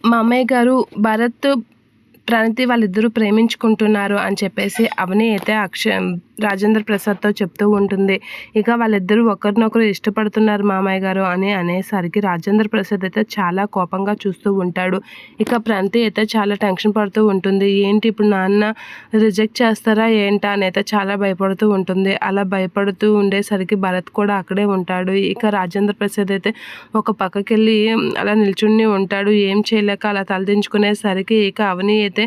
మా అమ్మయ్య గారు భరత్, ప్రణతి వాళ్ళిద్దరూ ప్రేమించుకుంటున్నారు అని చెప్పేసి అవని అయితే రాజేంద్ర ప్రసాద్తో చెప్తూ ఉంటుంది. ఇక వాళ్ళిద్దరూ ఒకరినొకరు ఇష్టపడుతున్నారు మామయ్య గారు అని అనేసరికి రాజేంద్ర ప్రసాద్ అయితే చాలా కోపంగా చూస్తూ ఉంటాడు. ఇక ప్రణతి అయితే చాలా టెన్షన్ పడుతూ ఉంటుంది. ఏంటి ఇప్పుడు నాన్న రిజెక్ట్ చేస్తారా ఏంటా అని అయితే చాలా భయపడుతూ ఉంటుంది. అలా భయపడుతూ ఉండేసరికి భరత్ కూడా అక్కడే ఉంటాడు. ఇక రాజేంద్ర ప్రసాద్ అయితే ఒక పక్కకెళ్ళి అలా నిల్చుని ఉంటాడు. ఏం చేయలేక అలా తలదించుకునేసరికి ఇక అవని అయితే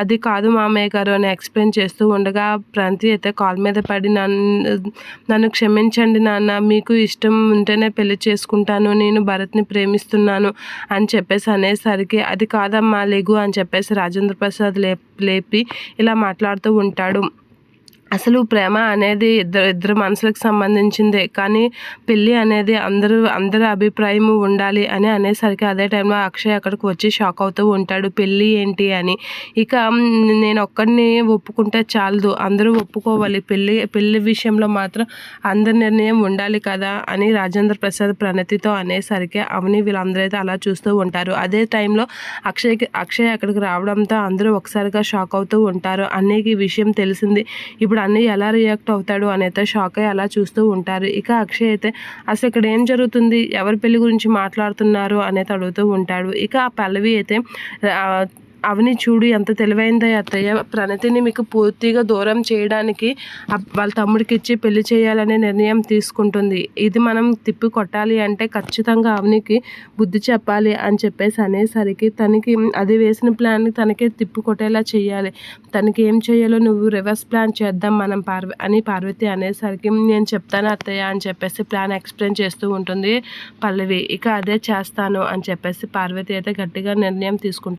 అది కాదు మామయ్య గారు అని ఎక్స్ప్లెయిన్ చేస్తూ ఉండగా ప్రణతి అయితే కాల్ మీద పడి నన్ను క్షమించండి నాన్న, మీకు ఇష్టం ఉంటేనే పెళ్లి చేసుకుంటాను, నేను భరత్ని ప్రేమిస్తున్నాను అని చెప్పేసి అనేసరికి అది కాదమ్మా లెగు అని చెప్పేసి రాజేంద్ర ప్రసాద్ లేపి ఇలా మాట్లాడుతూ ఉంటాడు. అసలు ప్రేమ అనేది ఇద్దరు మనసులకు సంబంధించిందే, కానీ పెళ్ళి అనేది అందరి అభిప్రాయం ఉండాలి అని అనేసరికి అదే టైంలో అక్షయ్ అక్కడికి వచ్చి షాక్ అవుతూ ఉంటాడు. పెళ్ళి ఏంటి అని. ఇక నేను ఒక్కడిని ఒప్పుకుంటే చాలదు, అందరూ ఒప్పుకోవాలి, పెళ్ళి విషయంలో మాత్రం అందరి నిర్ణయం ఉండాలి కదా అని రాజేంద్ర ప్రసాద్ ప్రణతితో అనేసరికి అవని వీళ్ళందరూ అయితే అలా చూస్తూ ఉంటారు. అదే టైంలో అక్షయ్ అక్కడికి రావడంతో అందరూ ఒకసారిగా షాక్ అవుతూ ఉంటారు. అన్నయ్యకి ఈ విషయం తెలిసింది, ఇప్పుడు అన్నయ్య ఎలా రియాక్ట్ అవుతాడు అని అయితే షాక్ అయ్యి అలా చూస్తూ ఉంటారు. ఇక అక్షయ్ అయితే అసలు ఇక్కడ ఏం జరుగుతుంది, ఎవరి పెళ్లి గురించి మాట్లాడుతున్నారు అనేది అడుగుతూ ఉంటాడు. ఇక ఆ పల్లవి అయితే అవని చూడు ఎంత తెలివైందో అత్తయ్య, ప్రణతిని మీకు పూర్తిగా దూరం చేయడానికి వాళ్ళ తమ్ముడికి ఇచ్చి పెళ్లి చేయాలనే నిర్ణయం తీసుకుంటుంది. ఇది మనం తిప్పి కొట్టాలి అంటే ఖచ్చితంగా అవనికి బుద్ధి చెప్పాలి అని చెప్పేసి అనేసరికి తనకి అది వేసిన ప్లాన్ని తనకే తిప్పి కొట్టేలా చేయాలి, తనకి ఏం చేయాలో నువ్వు రివర్స్ ప్లాన్ చేద్దాం మనం పార్వతి అనేసరికి నేను చెప్తాను అత్తయ్య అని చెప్పేసి ప్లాన్ ఎక్స్ప్లెయిన్ చేస్తూ ఉంటుంది పల్లవి. ఇక అదే చేస్తాను అని చెప్పేసి పార్వతి అయితే గట్టిగా నిర్ణయం తీసుకుంటుంది.